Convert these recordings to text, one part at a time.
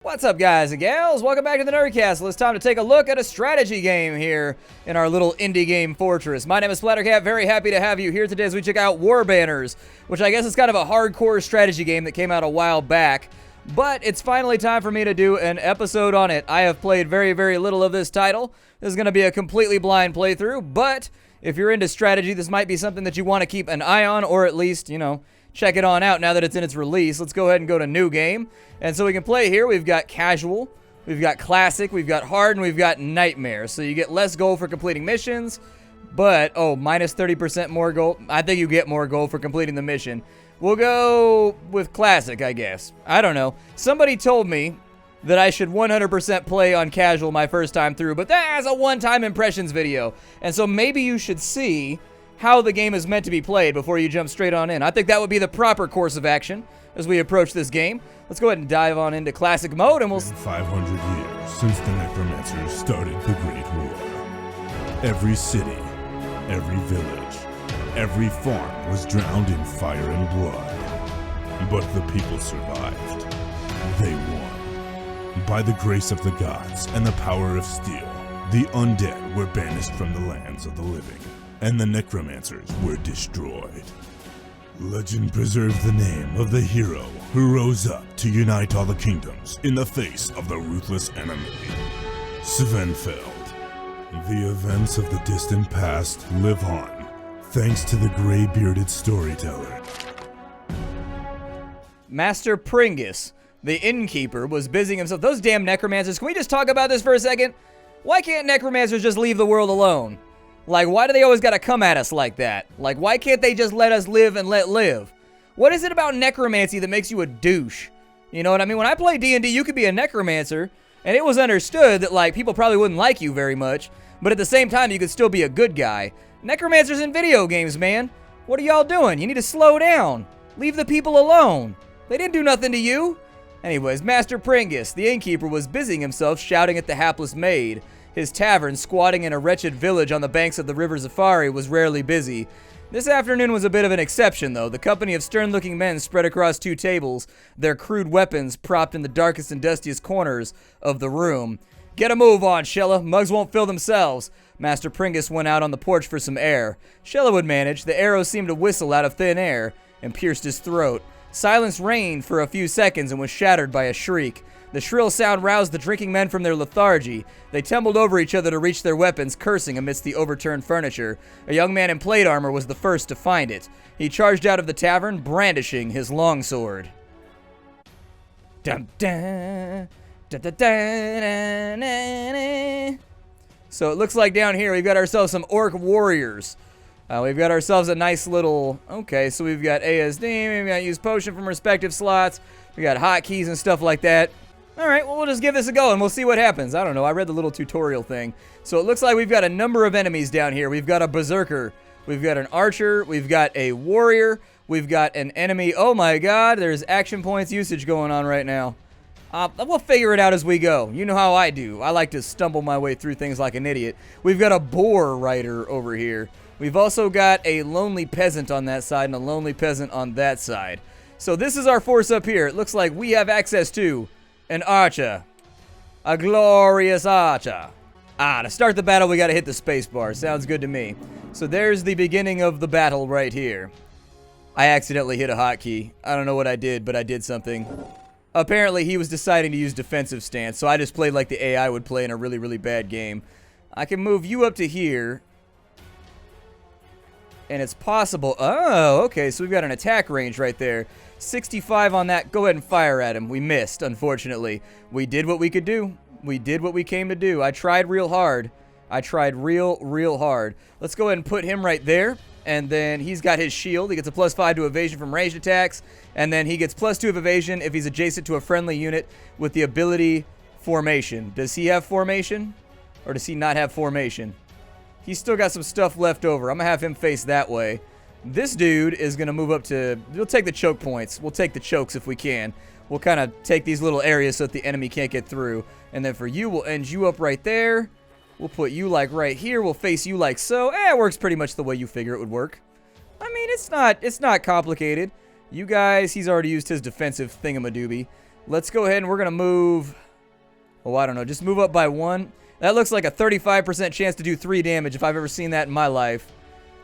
What's up, guys and gals? Welcome back to the Nerdcast. It's time to take a look at a strategy game here in our little indie game fortress. My name is Splat. Very happy to have you here today as we check out Warbanners, which I guess is kind of a hardcore strategy game that came out a while back. But it's finally time for me to do an episode on it. I have played very, very little of this title. This is going to be a completely blind playthrough, but if you're into strategy, this might be something that you want to keep an eye on, or at least, check it on out now that it's in its release. Let's go ahead and go to new game. And so we can play here. We've got casual, we've got classic, we've got hard, and we've got nightmare. So you get less gold for completing missions, but, minus 30% more gold. I think you get more gold for completing the mission. We'll go with classic, I guess. I don't know. Somebody told me that I should 100% play on casual my first time through, but that's a one-time impressions video. And so maybe you should see how the game is meant to be played before you jump straight on in. I think that would be the proper course of action as we approach this game. Let's go ahead and dive on into classic mode, and we'll... It's been 500 years since the Necromancers started the Great War. Every city, every village, every farm was drowned in fire and blood. But the people survived. They won. By the grace of the gods and the power of steel, the undead were banished from the lands of the living, and the necromancers were destroyed. Legend preserves the name of the hero who rose up to unite all the kingdoms in the face of the ruthless enemy, Svenfeld. The events of the distant past live on, thanks to the gray-bearded storyteller. Master Pringus, the innkeeper, was busying himself. Those damn necromancers, can we just talk about this for a second? Why can't necromancers just leave the world alone? Like, why do they always gotta come at us like that? Like, why can't they just let us live and let live? What is it about necromancy that makes you a douche? You know what I mean? When I play D&D, you could be a necromancer, and it was understood that, like, people probably wouldn't like you very much, but at the same time, you could still be a good guy. Necromancers in video games, man. What are y'all doing? You need to slow down. Leave the people alone. They didn't do nothing to you. Anyways, Master Pringus, the innkeeper, was busying himself shouting at the hapless maid. His tavern, squatting in a wretched village on the banks of the River Zafari, was rarely busy. This afternoon was a bit of an exception, though. The company of stern-looking men spread across two tables, their crude weapons propped in the darkest and dustiest corners of the room. "Get a move on, Shella. Mugs won't fill themselves." Master Pringus went out on the porch for some air. Shella would manage. The arrow seemed to whistle out of thin air and pierced his throat. Silence reigned for a few seconds and was shattered by a shriek. The shrill sound roused the drinking men from their lethargy. They tumbled over each other to reach their weapons, cursing amidst the overturned furniture. A young man in plate armor was the first to find it. He charged out of the tavern, brandishing his longsword. Dun, dun, dun, dun, dun, dun, dun. So it looks like down here we've got ourselves some orc warriors. We've got ourselves a nice little... Okay, so we've got ASD, we've got use potion from respective slots. We got hotkeys and stuff like that. Alright, well, we'll just give this a go and we'll see what happens. I don't know, I read the little tutorial thing. So it looks like we've got a number of enemies down here. We've got a berserker, we've got an archer, we've got a warrior, we've got an enemy. Oh my god, there's action points usage going on right now. We'll figure it out as we go. You know how I do. I like to stumble my way through things like an idiot. We've got a boar rider over here. We've also got a lonely peasant on that side and a lonely peasant on that side. So this is our force up here. It looks like we have access to an archer. A glorious archer. To start the battle, we gotta hit the space bar. Sounds good to me. So there's the beginning of the battle right here. I accidentally hit a hotkey. I don't know what I did, but I did something. Apparently, he was deciding to use defensive stance, so I just played like the AI would play in a really, really bad game. I can move you up to here. And it's possible... Oh, okay, so we've got an attack range right there. 65 on that. Go ahead and fire at him. We missed, unfortunately. We did what we could do. We did what we came to do. I tried real hard. I tried real hard. Let's go ahead and put him right there. And then he's got his shield. He gets a +5 to evasion from ranged attacks. And then he gets +2 of evasion if he's adjacent to a friendly unit with the ability formation. Does he have formation? Or does he not have formation? He's still got some stuff left over. I'm going to have him face that way. This dude is going to move up to... We'll take the choke points. We'll take the chokes if we can. We'll kind of take these little areas so that the enemy can't get through. And then for you, we'll end you up right there. We'll put you like right here. We'll face you like so. It works pretty much the way you figure it would work. I mean, it's not complicated. You guys, he's already used his defensive thingamadoobie. Let's go ahead and we're going to move... Oh, I don't know. Just move up by 1. That looks like a 35% chance to do 3 damage if I've ever seen that in my life.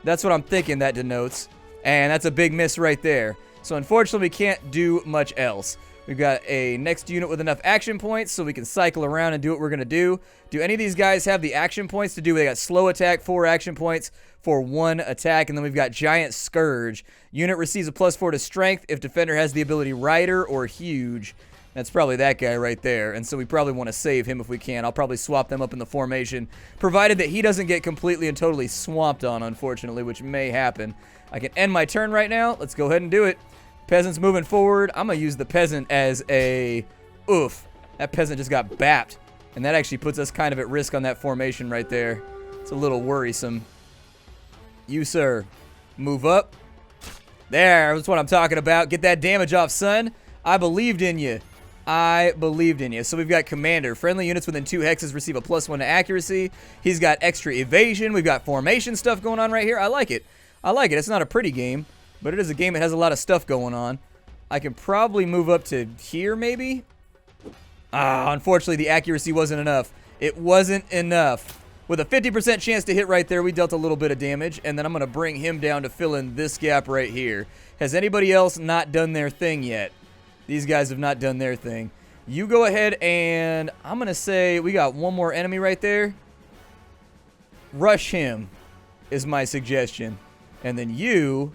That's what I'm thinking that denotes. And that's a big miss right there. So unfortunately, we can't do much else. We've got a next unit with enough action points so we can cycle around and do what we're going to do. Do any of these guys have the action points to do? They got slow attack, 4 action points for 1 attack. And then we've got Giant Scourge. Unit receives a +4 to strength if defender has the ability Rider or Huge. That's probably that guy right there. And so we probably want to save him if we can. I'll probably swap them up in the formation, provided that he doesn't get completely and totally swamped on, unfortunately, which may happen. I can end my turn right now. Let's go ahead and do it. Peasant's moving forward. I'm going to use the peasant as a... Oof. That peasant just got bapped. And that actually puts us kind of at risk on that formation right there. It's a little worrisome. You, sir. Move up. There. That's what I'm talking about. Get that damage off, son. I believed in you. I believed in you. So we've got Commander. Friendly units within 2 hexes receive a +1 to accuracy. He's got extra evasion. We've got formation stuff going on right here. I like it. I like it. It's not a pretty game, but it is a game that has a lot of stuff going on. I can probably move up to here, maybe? Unfortunately, the accuracy wasn't enough. It wasn't enough. With a 50% chance to hit right there, we dealt a little bit of damage, and then I'm going to bring him down to fill in this gap right here. Has anybody else not done their thing yet? These guys have not done their thing. You go ahead and I'm going to say we got one more enemy right there. Rush him is my suggestion. And then you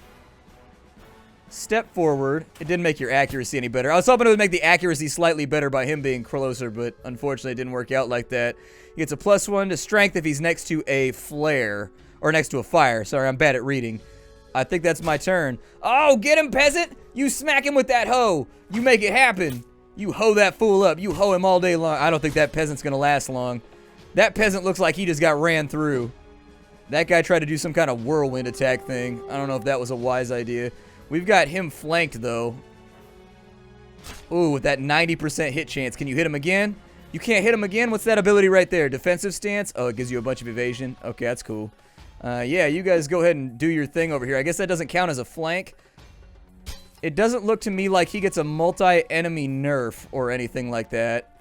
step forward. It didn't make your accuracy any better. I was hoping it would make the accuracy slightly better by him being closer, but unfortunately it didn't work out like that. He gets a +1 to strength if he's next to a flare. Or next to a fire. Sorry, I'm bad at reading. I think that's my turn. Oh, get him, peasant! You smack him with that hoe! You make it happen! You hoe that fool up. You hoe him all day long. I don't think that peasant's gonna last long. That peasant looks like he just got ran through. That guy tried to do some kind of whirlwind attack thing. I don't know if that was a wise idea. We've got him flanked, though. Ooh, with that 90% hit chance. Can you hit him again? You can't hit him again? What's that ability right there? Defensive stance? Oh, it gives you a bunch of evasion. Okay, that's cool. Yeah, you guys go ahead and do your thing over here. I guess that doesn't count as a flank. It doesn't look to me like he gets a multi-enemy nerf or anything like that.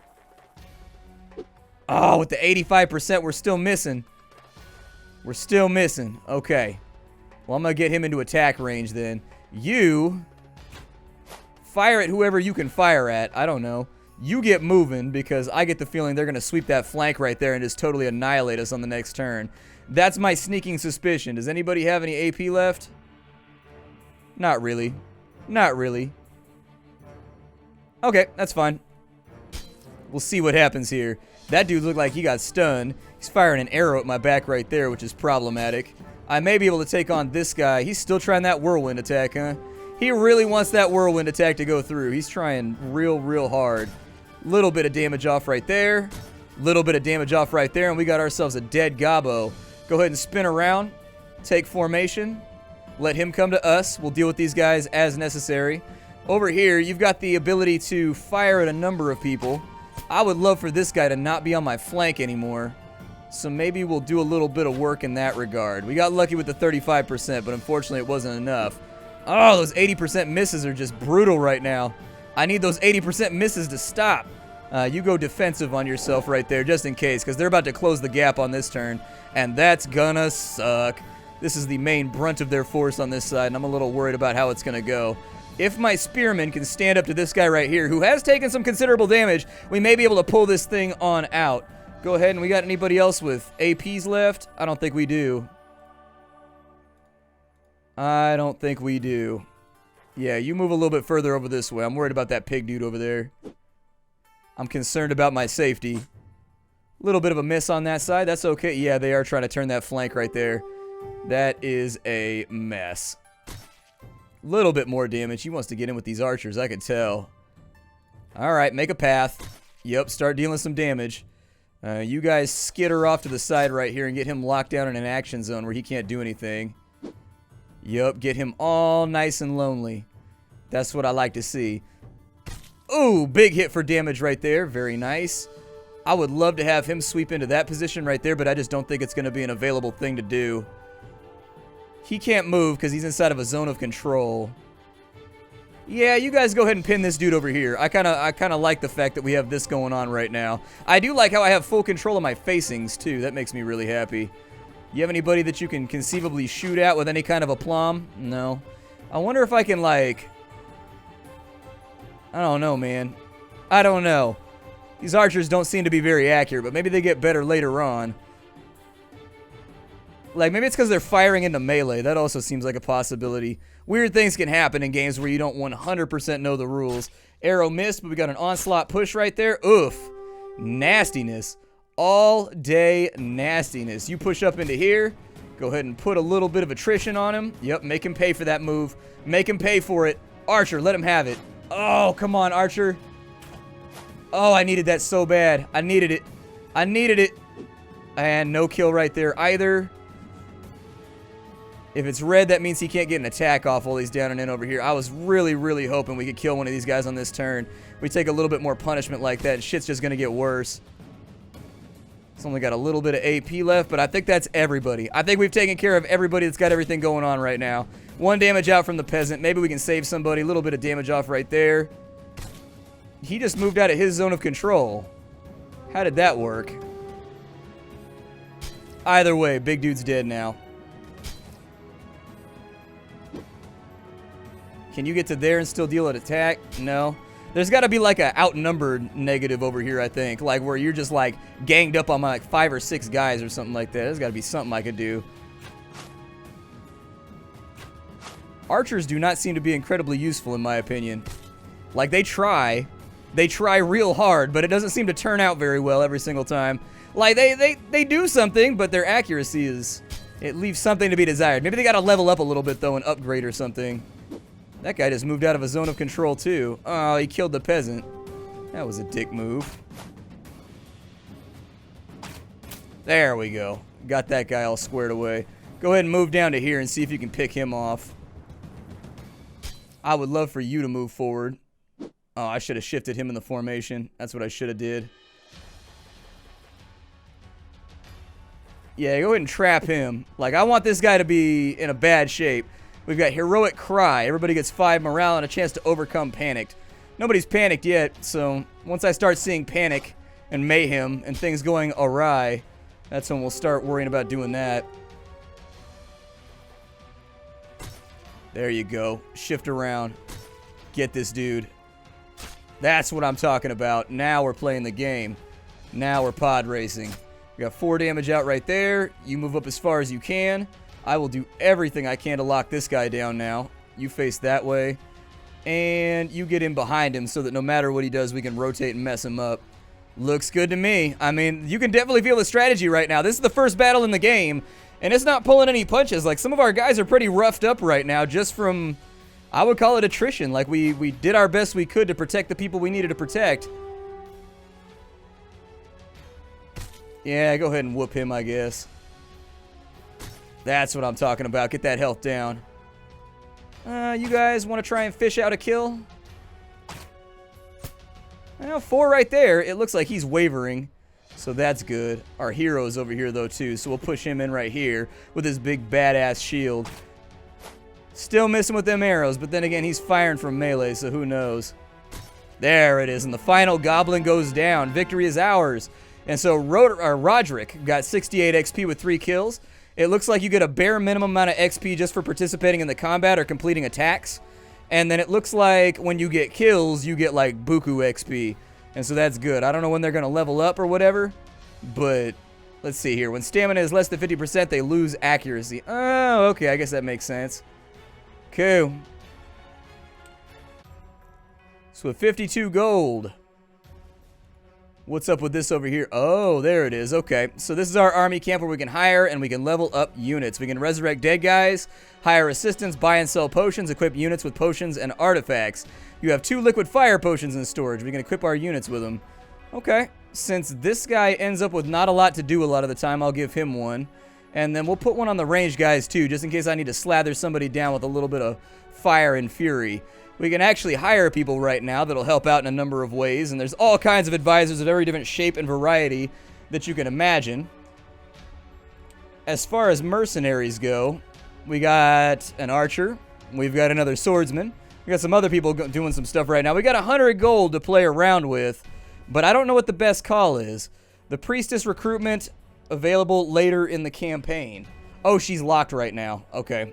Oh, with the 85%, we're still missing. We're still missing. Okay. Well, I'm going to get him into attack range then. You fire at whoever you can fire at. I don't know. You get moving because I get the feeling they're going to sweep that flank right there and just totally annihilate us on the next turn. That's my sneaking suspicion. Does anybody have any AP left? Not really. Not really. Okay, that's fine. We'll see what happens here. That dude looked like he got stunned. He's firing an arrow at my back right there, which is problematic. I may be able to take on this guy. He's still trying that whirlwind attack, huh? He really wants that whirlwind attack to go through. He's trying real hard. Little bit of damage off right there. Little bit of damage off right there, and we got ourselves a dead gobbo. Go ahead and spin around. Take formation. Let him come to us. We'll deal with these guys as necessary. Over here, you've got the ability to fire at a number of people. I would love for this guy to not be on my flank anymore. So maybe we'll do a little bit of work in that regard. We got lucky with the 35%, but unfortunately it wasn't enough. Oh, those 80% misses are just brutal right now. I need those 80% misses to stop. You go defensive on yourself right there, just in case, because they're about to close the gap on this turn, and that's gonna suck. This is the main brunt of their force on this side, and I'm a little worried about how it's gonna go. If my spearman can stand up to this guy right here, who has taken some considerable damage, we may be able to pull this thing on out. Go ahead, and we got anybody else with APs left? I don't think we do. I don't think we do. Yeah, you move a little bit further over this way. I'm worried about that pig dude over there. I'm concerned about my safety. A little bit of a miss on that side. That's okay. Yeah, they are trying to turn that flank right there. That is a mess. Little bit more damage. He wants to get in with these archers, I could tell. Alright, make a path. Yep, start dealing some damage. You guys skitter off to the side right here and get him locked down in an action zone where he can't do anything. Yup, get him all nice and lonely. That's what I like to see. Ooh, big hit for damage right there. Very nice. I would love to have him sweep into that position right there, but I just don't think it's going to be an available thing to do. He can't move because he's inside of a zone of control. Yeah, you guys go ahead and pin this dude over here. I kind of like the fact that we have this going on right now. I do like how I have full control of my facings, too. That makes me really happy. You have anybody that you can conceivably shoot at with any kind of aplomb? No. I wonder if I can, like... I don't know, man. I don't know. These archers don't seem to be very accurate, but maybe they get better later on. Like, maybe it's because they're firing into melee. That also seems like a possibility. Weird things can happen in games where you don't 100% know the rules. Arrow missed, but we got an onslaught push right there. Oof. Nastiness. All day nastiness. You push up into here. Go ahead and put a little bit of attrition on him. Yep, make him pay for that move. Make him pay for it. Archer, let him have it. Oh, come on, Archer. Oh, I needed that so bad. I needed it. I needed it. And no kill right there either. If it's red, that means he can't get an attack off while he's down and in over here. I was really, really hoping we could kill one of these guys on this turn. We take a little bit more punishment like that, and shit's just going to get worse. It's only got a little bit of AP left, but I think that's everybody. I think we've taken care of everybody that's got everything going on right now. 1 damage out from the peasant. Maybe we can save somebody. A little bit of damage off right there. He just moved out of his zone of control. How did that work? Either way, big dude's dead now. Can you get to there and still deal an attack? No. There's got to be like a outnumbered negative over here, I think. Like where you're just like ganged up on my like 5 or 6 guys or something like that. There's got to be something I could do. Archers do not seem to be incredibly useful in my opinion. Like they try real hard, but it doesn't seem to turn out very well every single time. Like they do something, but their accuracy is, it leaves something to be desired. Maybe they got to level up a little bit though and upgrade or something. That guy just moved out of a zone of control too. Oh, he killed the peasant. That was a dick move. There we go. Got that guy all squared away. Go ahead and move down to here and see if you can pick him off. I would love for you to move forward. Oh, I should have shifted him in the formation. That's what I should have did. Yeah, go ahead and trap him. Like, I want this guy to be in a bad shape. We've got Heroic Cry. Everybody gets 5 morale and a chance to overcome Panicked. Nobody's panicked yet, so once I start seeing panic and mayhem and things going awry, that's when we'll start worrying about doing that. There you go. Shift around. Get this dude. That's what I'm talking about. Now we're playing the game. Now we're pod racing. We got 4 damage out right there. You move up as far as you can. I will do everything I can to lock this guy down now. You face that way. And you get in behind him so that no matter what he does, we can rotate and mess him up. Looks good to me. I mean, you can definitely feel the strategy right now. This is the first battle in the game, and it's not pulling any punches. Like, some of our guys are pretty roughed up right now just from, I would call it attrition. Like, we did our best we could to protect the people we needed to protect. Yeah, go ahead and whoop him, I guess. That's what I'm talking about. Get that health down. You guys want to try and fish out a kill? Well, 4 right there. It looks like he's wavering, so that's good. Our hero's over here, though, too, so we'll push him in right here with his big badass shield. Still missing with them arrows, but then again, he's firing from melee, so who knows. There it is, and the final goblin goes down. Victory is ours. And so Roderick got 68 XP with 3 kills. It looks like you get a bare minimum amount of XP just for participating in the combat or completing attacks. And then it looks like when you get kills, you get like buku XP. And so that's good. I don't know when they're going to level up or whatever, but let's see here. When stamina is less than 50%, they lose accuracy. Oh, okay. I guess that makes sense. Cool. So with 52 gold. What's up with this over here? Oh, there it is. Okay, so this is our army camp where we can hire and we can level up units. We can resurrect dead guys, hire assistants, buy and sell potions, equip units with potions and artifacts. You have 2 liquid fire potions in storage. We can equip our units with them. Okay, since this guy ends up with not a lot to do a lot of the time, I'll give him one. And then we'll put one on the ranged guys too, just in case I need to slather somebody down with a little bit of fire and fury. We can actually hire people right now that'll help out in a number of ways, and there's all kinds of advisors of every different shape and variety that you can imagine. As far as mercenaries go, we got an archer, we've got another swordsman, We got some other people doing some stuff right now. We got 100 gold to play around with, but I don't know what the best call is. The priestess recruitment available later in the campaign. Oh, she's locked right now. Okay.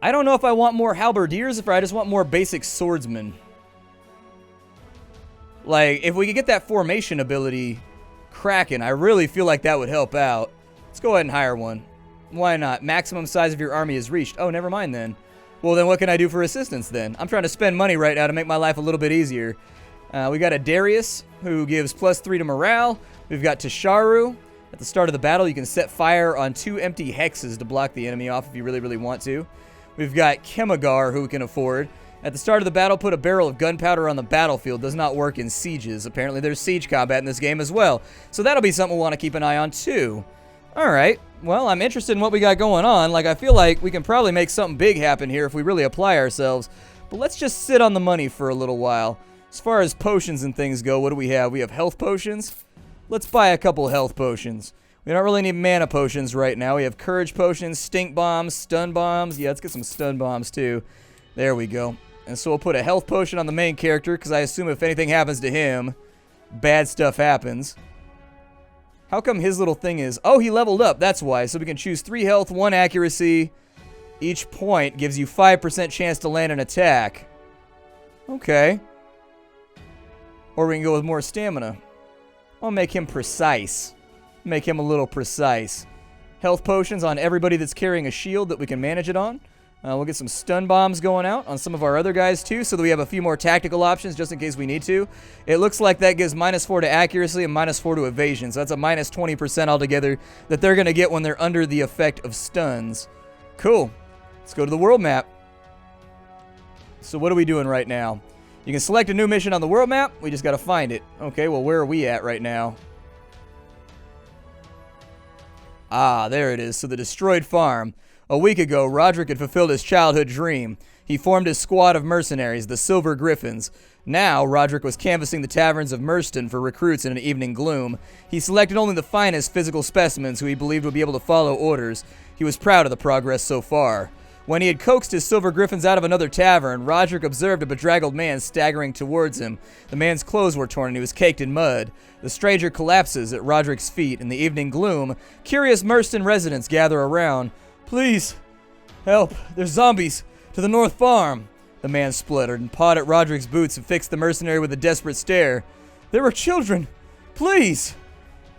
I don't know if I want more halberdiers or if I just want more basic swordsmen. Like, if we could get that formation ability cracking, I really feel like that would help out. Let's go ahead and hire one. Why not? Maximum size of your army is reached. Oh, never mind then. Well, then what can I do for assistance then? I'm trying to spend money right now to make my life a little bit easier. We got a Darius, who gives +3 to morale. We've got Tasharu. At the start of the battle, you can set fire on 2 empty hexes to block the enemy off if you really, really want to. We've got Kemagar, who we can afford. At the start of the battle, put a barrel of gunpowder on the battlefield. Does not work in sieges. Apparently, there's siege combat in this game as well. So that'll be something we'll want to keep an eye on, too. Alright, well, I'm interested in what we got going on. Like, I feel like we can probably make something big happen here if we really apply ourselves. But let's just sit on the money for a little while. As far as potions and things go, what do we have? We have health potions. Let's buy a couple health potions. We don't really need mana potions right now. We have courage potions, stink bombs, stun bombs. Yeah, let's get some stun bombs, too. There we go. And so we'll put a health potion on the main character, because I assume if anything happens to him, bad stuff happens. How come his little thing is... Oh, he leveled up. That's why. So we can choose 3 health, 1 accuracy. Each point gives you 5% chance to land an attack. Okay. Or we can go with more stamina. I'll make him precise. Make him a little precise. Health potions on everybody that's carrying a shield that we can manage it on. We'll get some stun bombs going out on some of our other guys too, so that we have a few more tactical options just in case we need to. It looks like that gives -4 to accuracy and -4 to evasion, so that's a -20% altogether that they're going to get when they're under the effect of stuns. Cool. Let's go to the world map. So what are we doing right now? You can select a new mission on the world map. We just got to find it. Okay, well, where are we at right now? Ah, there it is. So the destroyed farm. A week ago, Roderick had fulfilled his childhood dream. He formed his squad of mercenaries, the Silver Griffins. Now, Roderick was canvassing the taverns of Merston for recruits in an evening gloom. He selected only the finest physical specimens who he believed would be able to follow orders. He was proud of the progress so far. When he had coaxed his Silver Griffins out of another tavern, Roderick observed a bedraggled man staggering towards him. The man's clothes were torn and he was caked in mud. The stranger collapses at Roderick's feet. In the evening gloom, curious Merston residents gather around. "Please, help, there's zombies to the north farm." The man spluttered and pawed at Roderick's boots and fixed the mercenary with a desperate stare. "There were children, please."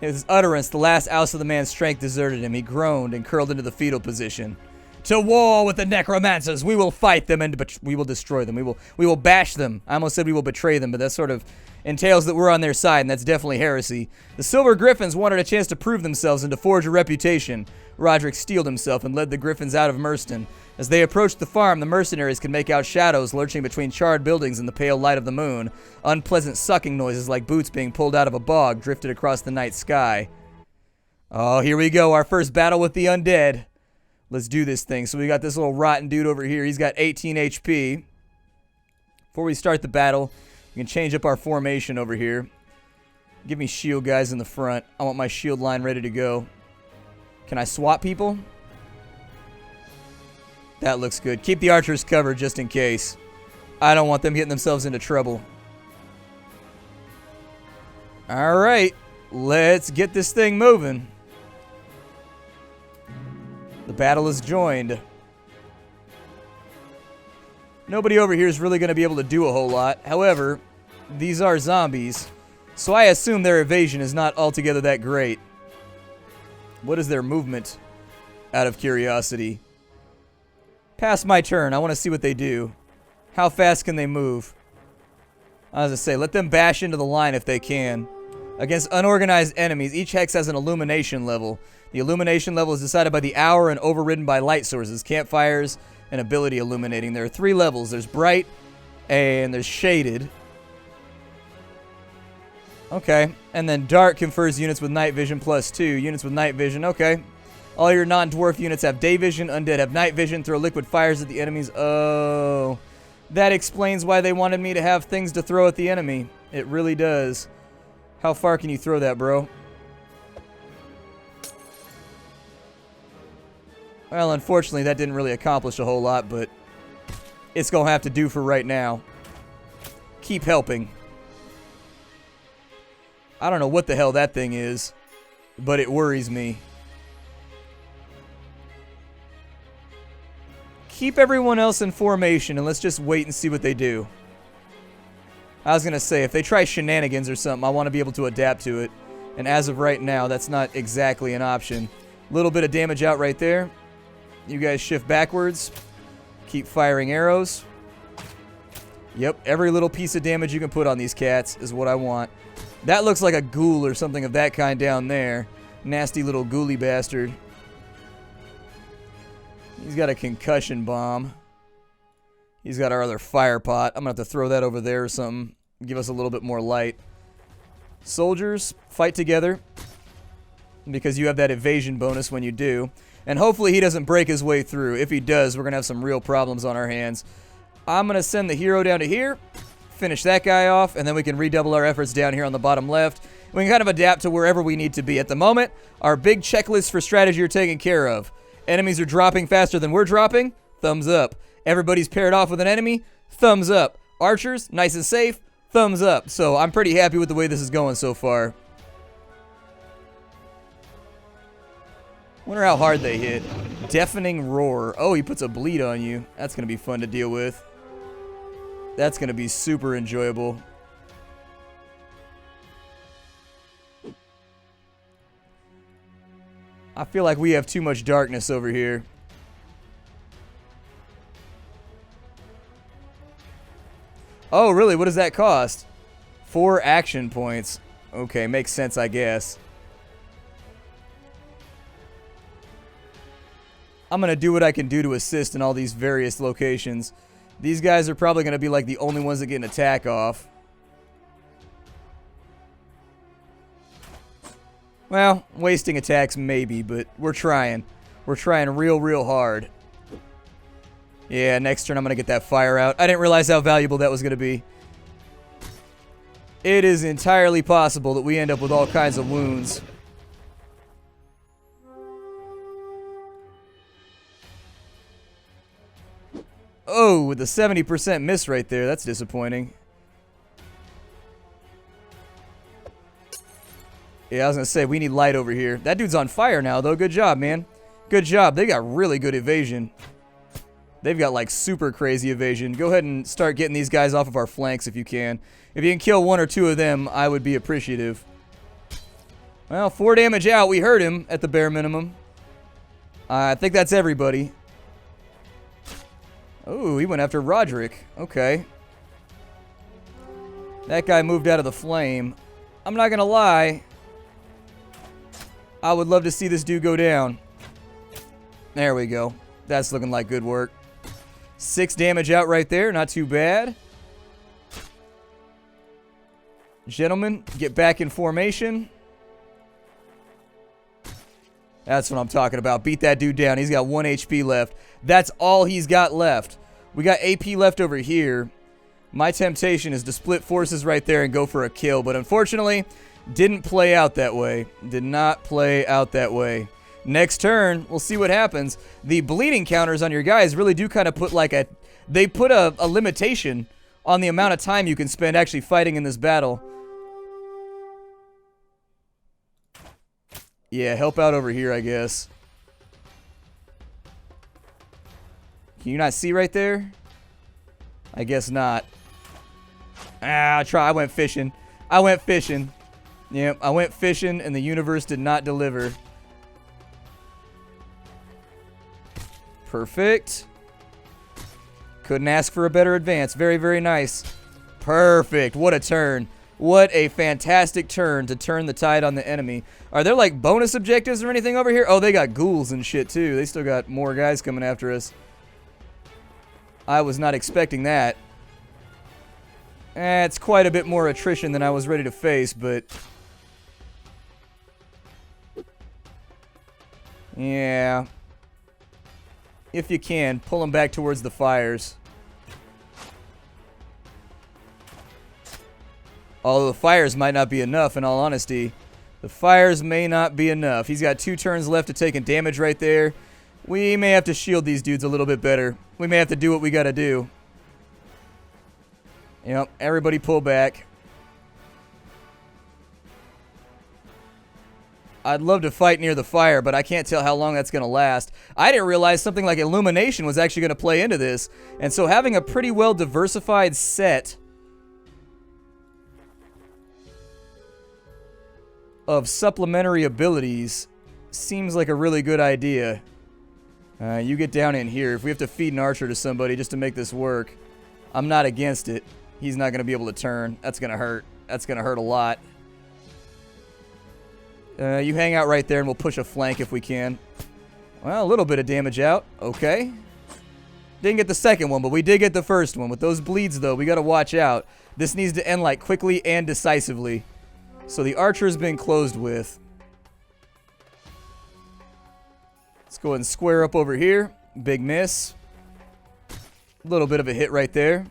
In his utterance, the last ounce of the man's strength deserted him. He groaned and curled into the fetal position. "To war with the necromancers! We will fight them and we will destroy them. We will bash them." I almost said we will betray them, but that sort of entails that we're on their side, and that's definitely heresy. The Silver Griffins wanted a chance to prove themselves and to forge a reputation. Roderick steeled himself and led the Griffins out of Merston. As they approached the farm, the mercenaries could make out shadows lurching between charred buildings in the pale light of the moon. Unpleasant sucking noises like boots being pulled out of a bog drifted across the night sky. Oh, here we go, our first battle with the Undead. Let's do this thing. So we got this little rotten dude over here. He's got 18 HP. Before we start the battle, we can change up our formation over here. Give me shield guys in the front. I want my shield line ready to go. Can I swap people? That looks good. Keep the archers covered just in case. I don't want them getting themselves into trouble. Alright. Let's get this thing moving. The battle is joined. Nobody over here is really going to be able to do a whole lot. However, these are zombies, so I assume their evasion is not altogether that great. What is their movement, out of curiosity? Past my turn. I want to see what they do. How fast can they move? As I say, let them bash into the line if they can. Against unorganized enemies, each hex has an illumination level. The illumination level is decided by the hour and overridden by light sources, campfires, and ability illuminating. There are 3 levels. There's bright, and there's shaded. Okay. And then dark confers units with night vision +2. Units with night vision. Okay. All your non-dwarf units have day vision. Undead have night vision. Throw liquid fires at the enemies. Oh. That explains why they wanted me to have things to throw at the enemy. It really does. How far can you throw that, bro? Well, unfortunately, that didn't really accomplish a whole lot, but it's going to have to do for right now. Keep helping. I don't know what the hell that thing is, but it worries me. Keep everyone else in formation and let's just wait and see what they do. I was going to say, if they try shenanigans or something, I want to be able to adapt to it. And as of right now, that's not exactly an option. Little bit of damage out right there. You guys shift backwards. Keep firing arrows. Yep, every little piece of damage you can put on these cats is what I want. That looks like a ghoul or something of that kind down there. Nasty little ghouly bastard. He's got a concussion bomb. He's got our other fire pot. I'm going to have to throw that over there or something. Give us a little bit more light. Soldiers, fight together. Because you have that evasion bonus when you do. And hopefully he doesn't break his way through. If he does, we're going to have some real problems on our hands. I'm going to send the hero down to here. Finish that guy off. And then we can redouble our efforts down here on the bottom left. We can kind of adapt to wherever we need to be. At the moment, our big checklist for strategy are taken care of. Enemies are dropping faster than we're dropping. Thumbs up. Everybody's paired off with an enemy. Thumbs up. Archers, nice and safe. Thumbs up. So I'm pretty happy with the way this is going so far. Wonder how hard they hit. Deafening roar. Oh, he puts a bleed on you. That's going to be fun to deal with. That's going to be super enjoyable. I feel like we have too much darkness over here. Oh, really? What does that cost? 4 action points. Okay, makes sense, I guess. I'm going to do what I can do to assist in all these various locations. These guys are probably going to be like the only ones that get an attack off. Well, wasting attacks maybe, but we're trying. We're trying real hard. Yeah, next turn I'm going to get that fire out. I didn't realize how valuable that was going to be. It is entirely possible that we end up with all kinds of wounds. Oh, with a 70% miss right there. That's disappointing. Yeah, I was going to say, we need light over here. That dude's on fire now, though. Good job, man. Good job. They got really good evasion. They've got, like, super crazy evasion. Go ahead and start getting these guys off of our flanks if you can. If you can kill 1 or 2 of them, I would be appreciative. Well, 4 damage out. We hurt him at the bare minimum. I think that's everybody. Oh, he went after Roderick. Okay. That guy moved out of the flame. I'm not going to lie. I would love to see this dude go down. There we go. That's looking like good work. 6 damage out right there. Not too bad. Gentlemen, get back in formation. That's what I'm talking about. Beat that dude down. He's got 1 HP left. That's all he's got left. We got AP left over here. My temptation is to split forces right there and go for a kill. But unfortunately, didn't play out that way. Did not play out that way. Next turn, we'll see what happens. The bleeding counters on your guys really do kind of put like a... They put a limitation on the amount of time you can spend actually fighting in this battle. Yeah, help out over here, I guess. Can you not see right there? I guess not. I went fishing. I went fishing. Yep, I went fishing and the universe did not deliver. Perfect. Couldn't ask for a better advance. Very nice. Perfect. What a turn. What a fantastic turn to turn the tide on the enemy. Are there like bonus objectives or anything over here? Oh, they got ghouls and shit too. They still got more guys coming after us. I was not expecting that. It's quite a bit more attrition than I was ready to face, but... yeah. If you can, pull them back towards the fires. Although the fires might not be enough, in all honesty. The fires may not be enough. He's got 2 turns left to taking damage right there. We may have to shield these dudes a little bit better. We may have to do what we gotta do. Yep, everybody pull back. I'd love to fight near the fire, but I can't tell how long that's going to last. I didn't realize something like illumination was actually going to play into this. And so having a pretty well diversified set of supplementary abilities seems like a really good idea. You get down in here. If we have to feed an archer to somebody just to make this work, I'm not against it. He's not going to be able to turn. That's going to hurt. That's going to hurt a lot. You hang out right there and we'll push a flank if we can. Well, a little bit of damage out. Okay. Didn't get the second one, but we did get the first one. With those bleeds, though, we got to watch out. This needs to end, like, quickly and decisively. So the archer's been closed with. Let's go ahead and square up over here. Big miss. A little bit of a hit right there.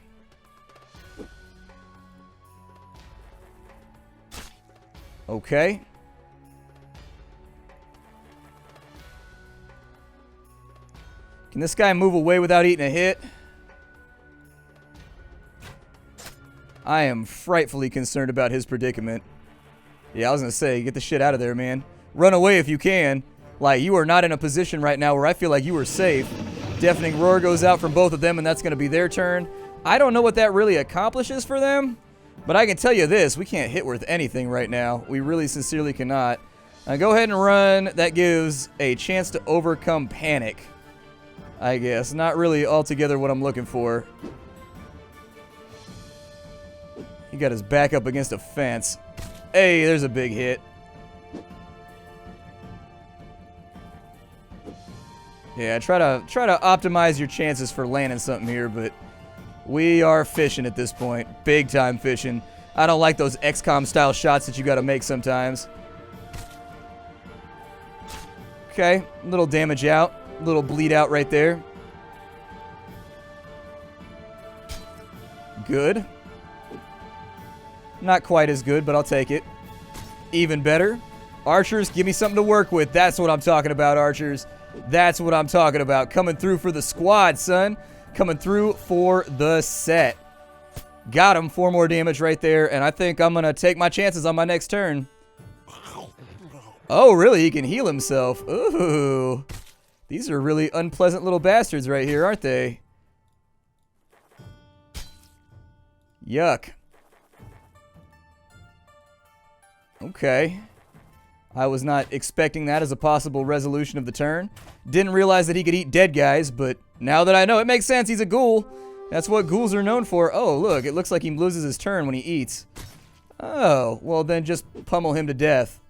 Okay. Can this guy move away without eating a hit? I am frightfully concerned about his predicament. Yeah, I was going to say, get the shit out of there, man. Run away if you can. Like, you are not in a position right now where I feel like you are safe. Deafening Roar goes out from both of them, and that's going to be their turn. I don't know what that really accomplishes for them, but I can tell you this. We can't hit worth anything right now. We really sincerely cannot. Go ahead and run. That gives a chance to overcome panic, I guess. Not really altogether what I'm looking for. He got his back up against a fence. Hey, there's a big hit. Yeah, try to optimize your chances for landing something here, but we are fishing at this point. Big time fishing. I don't like those XCOM style shots that you got to make sometimes. Okay, little damage out. Little bleed out right there. Good. Not quite as good, but I'll take it. Even better. Archers, give me something to work with. That's what I'm talking about, archers. That's what I'm talking about. Coming through for the squad, son. Coming through for the set. Got him. 4 more damage right there, and I think I'm going to take my chances on my next turn. Oh, really? He can heal himself. Ooh. These are really unpleasant little bastards right here, aren't they? Yuck. Okay. I was not expecting that as a possible resolution of the turn. Didn't realize that he could eat dead guys, but now that I know, it makes sense. He's a ghoul. That's what ghouls are known for. Oh, look. It looks like he loses his turn when he eats. Oh, well then just pummel him to death.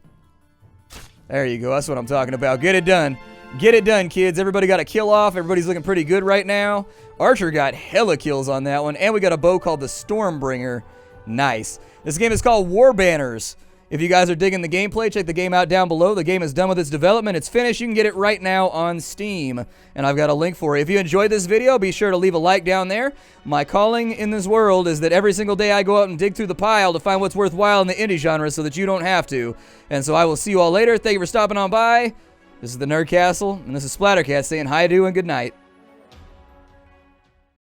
There you go. That's what I'm talking about. Get it done. Get it done, kids. Everybody got a kill off. Everybody's looking pretty good right now. Archer got hella kills on that one. And we got a bow called the Stormbringer. Nice. This game is called Warbanners. If you guys are digging the gameplay, check the game out down below. The game is done with its development. It's finished. You can get it right now on Steam. And I've got a link for it. If you enjoyed this video, be sure to leave a like down there. My calling in this world is that every single day I go out and dig through the pile to find what's worthwhile in the indie genre so that you don't have to. And so I will see you all later. Thank you for stopping on by. This is the Nerd Castle, and this is Splattercat saying hi-do and good night.